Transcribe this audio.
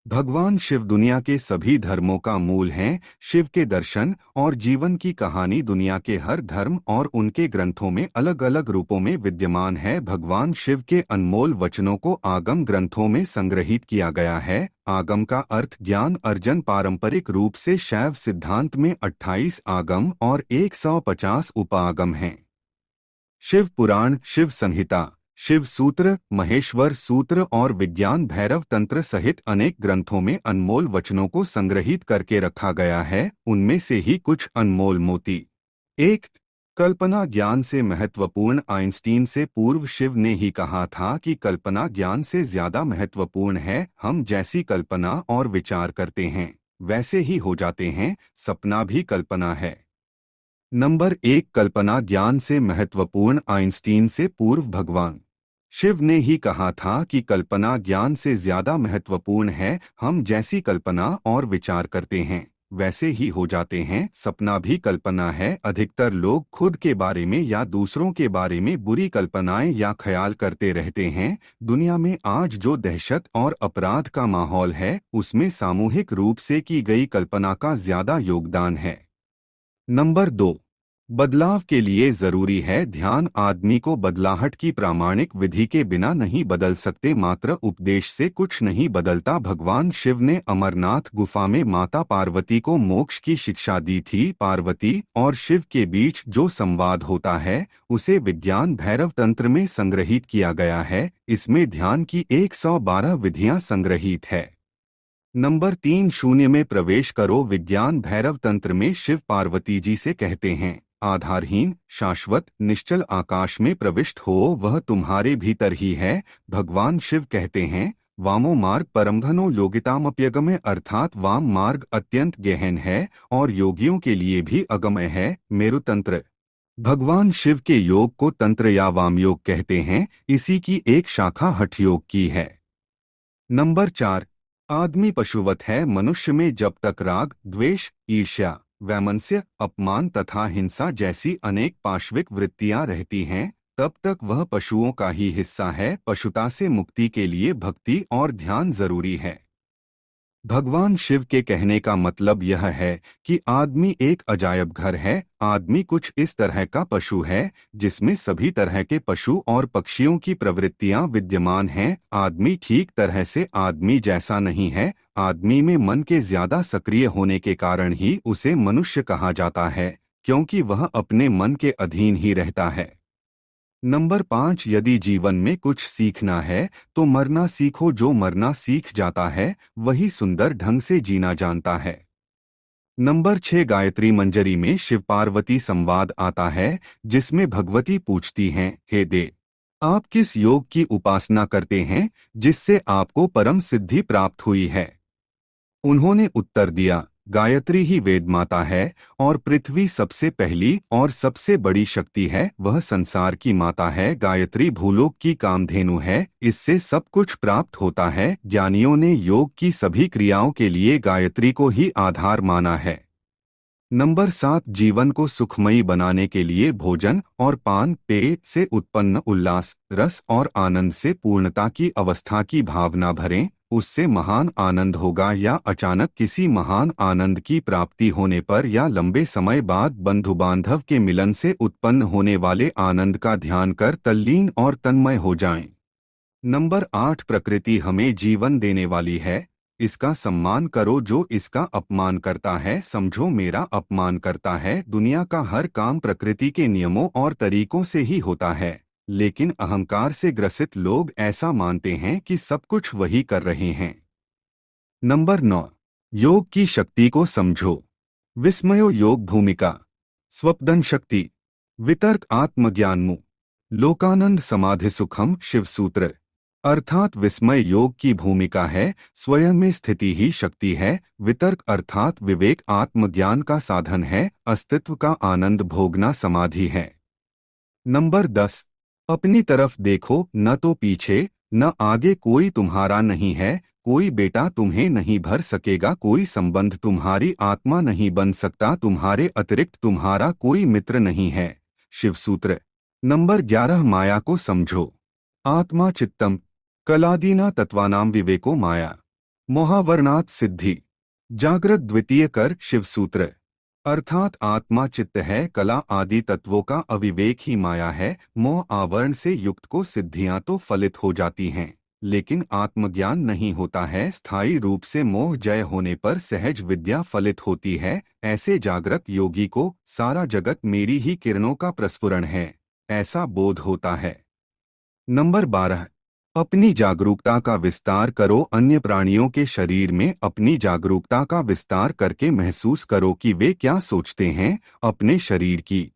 भगवान शिव दुनिया के सभी धर्मों का मूल हैं। शिव के दर्शन और जीवन की कहानी दुनिया के हर धर्म और उनके ग्रंथों में अलग अलग रूपों में विद्यमान है। भगवान शिव के अनमोल वचनों को आगम ग्रंथों में संग्रहित किया गया है। आगम का अर्थ ज्ञान अर्जन। पारंपरिक रूप से शैव सिद्धांत में 28 आगम और 150 उपागम हैं। शिव पुराण, शिव संहिता, शिव सूत्र, महेश्वर सूत्र और विज्ञान भैरव तंत्र सहित अनेक ग्रंथों में अनमोल वचनों को संग्रहित करके रखा गया है। उनमें से ही कुछ अनमोल मोती। एक, कल्पना ज्ञान से महत्वपूर्ण। आइंस्टीन से पूर्व शिव ने ही कहा था कि कल्पना ज्ञान से ज्यादा महत्वपूर्ण है। हम जैसी कल्पना और विचार करते हैं वैसे ही हो जाते हैं। सपना भी कल्पना है। नंबर एक, कल्पना ज्ञान से महत्वपूर्ण। आइंस्टीन से पूर्व भगवान शिव ने ही कहा था कि कल्पना ज्ञान से ज्यादा महत्वपूर्ण है। हम जैसी कल्पना और विचार करते हैं वैसे ही हो जाते हैं। सपना भी कल्पना है। अधिकतर लोग खुद के बारे में या दूसरों के बारे में बुरी कल्पनाएं या ख्याल करते रहते हैं। दुनिया में आज जो दहशत और अपराध का माहौल है उसमें सामूहिक रूप से की गई कल्पना का ज्यादा योगदान है। नंबर दो, बदलाव के लिए जरूरी है ध्यान। आदमी को बदलाहट की प्रामाणिक विधि के बिना नहीं बदल सकते। मात्र उपदेश से कुछ नहीं बदलता। भगवान शिव ने अमरनाथ गुफा में माता पार्वती को मोक्ष की शिक्षा दी थी। पार्वती और शिव के बीच जो संवाद होता है उसे विज्ञान भैरव तंत्र में संग्रहित किया गया है। इसमें ध्यान की 112 विधियां संग्रहित है। नंबर तीन, शून्य में प्रवेश करो। विज्ञान भैरव तंत्र में शिव पार्वती जी से कहते हैं, आधारहीन शाश्वत निश्चल आकाश में प्रविष्ट हो, वह तुम्हारे भीतर ही है। भगवान शिव कहते हैं, वामो मार्ग परमघनो योगितामप्यगम्य, अर्थात वाम मार्ग अत्यंत गहन है और योगियों के लिए भी अगम्य है। मेरु तंत्र। भगवान शिव के योग को तंत्र या वाम योग कहते हैं। इसी की एक शाखा हठ योग की है। नंबर चार, आदमी पशुवत है। मनुष्य में जब तक राग, द्वेष, ईर्ष्या, वैमनस्य, अपमान तथा हिंसा जैसी अनेक पाशविक वृत्तियां रहती हैं तब तक वह पशुओं का ही हिस्सा है। पशुता से मुक्ति के लिए भक्ति और ध्यान जरूरी है। भगवान शिव के कहने का मतलब यह है कि आदमी एक अजायब घर है। आदमी कुछ इस तरह का पशु है जिसमें सभी तरह के पशु और पक्षियों की प्रवृत्तियां विद्यमान हैं। आदमी ठीक तरह से आदमी जैसा नहीं है। आदमी में मन के ज्यादा सक्रिय होने के कारण ही उसे मनुष्य कहा जाता है, क्योंकि वह अपने मन के अधीन ही रहता है। नंबर पाँच, यदि जीवन में कुछ सीखना है तो मरना सीखो। जो मरना सीख जाता है वही सुंदर ढंग से जीना जानता है। नंबर छह, गायत्री मंजरी में शिव पार्वती संवाद आता है जिसमें भगवती पूछती हैं, हे देव, आप किस योग की उपासना करते हैं जिससे आपको परम सिद्धि प्राप्त हुई है? उन्होंने उत्तर दिया, गायत्री ही वेद माता है और पृथ्वी सबसे पहली और सबसे बड़ी शक्ति है। वह संसार की माता है। गायत्री भूलोक की कामधेनु है। इससे सब कुछ प्राप्त होता है। ज्ञानियों ने योग की सभी क्रियाओं के लिए गायत्री को ही आधार माना है। नंबर सात, जीवन को सुखमयी बनाने के लिए भोजन और पान पेय से उत्पन्न उल्लास, रस और आनंद से पूर्णता की अवस्था की भावना भरें। उससे महान आनंद होगा, या अचानक किसी महान आनंद की प्राप्ति होने पर, या लंबे समय बाद बंधु बांधव के मिलन से उत्पन्न होने वाले आनंद का ध्यान कर तल्लीन और तन्मय हो जाएं। नंबर आठ, प्रकृति हमें जीवन देने वाली है। इसका सम्मान करो। जो इसका अपमान करता है समझो मेरा अपमान करता है। दुनिया का हर काम प्रकृति के नियमों और तरीकों से ही होता है, लेकिन अहंकार से ग्रसित लोग ऐसा मानते हैं कि सब कुछ वही कर रहे हैं। नंबर नौ, योग की शक्ति को समझो। विस्मयो योग भूमिका, स्वप्न शक्ति, वितर्क आत्मज्ञानमु, लोकानंद समाधि सुखम शिव सूत्र। अर्थात विस्मय योग की भूमिका है, स्वयं में स्थिति ही शक्ति है। वितर्क अर्थात विवेक आत्मज्ञान का साधन है। अस्तित्व का आनंद भोगना समाधि है। नंबर 10, अपनी तरफ देखो, न तो पीछे न आगे। कोई तुम्हारा नहीं है। कोई बेटा तुम्हें नहीं भर सकेगा। कोई संबंध तुम्हारी आत्मा नहीं बन सकता। तुम्हारे अतिरिक्त तुम्हारा कोई मित्र नहीं है। शिव सूत्र। नंबर 11, माया को समझो। आत्मा चित्तम कलादीना तत्वानाम विवेको माया। मोहावरणात् सिद्धि। जागृत द्वितीय कर शिव सूत्र। अर्थात आत्मा चित्त है, कला आदि तत्वों का अविवेक ही माया है। मोह आवरण से युक्त को सिद्धियां तो फलित हो जाती हैं, लेकिन आत्मज्ञान नहीं होता है। स्थायी रूप से मोह जय होने पर सहज विद्या फलित होती है। ऐसे जागृत योगी को सारा जगत मेरी ही किरणों का प्रस्फुरण है, ऐसा बोध होता है। नंबर 12। अपनी जागरूकता का विस्तार करो। अन्य प्राणियों के शरीर में अपनी जागरूकता का विस्तार करके महसूस करो कि वे क्या सोचते हैं। अपने शरीर की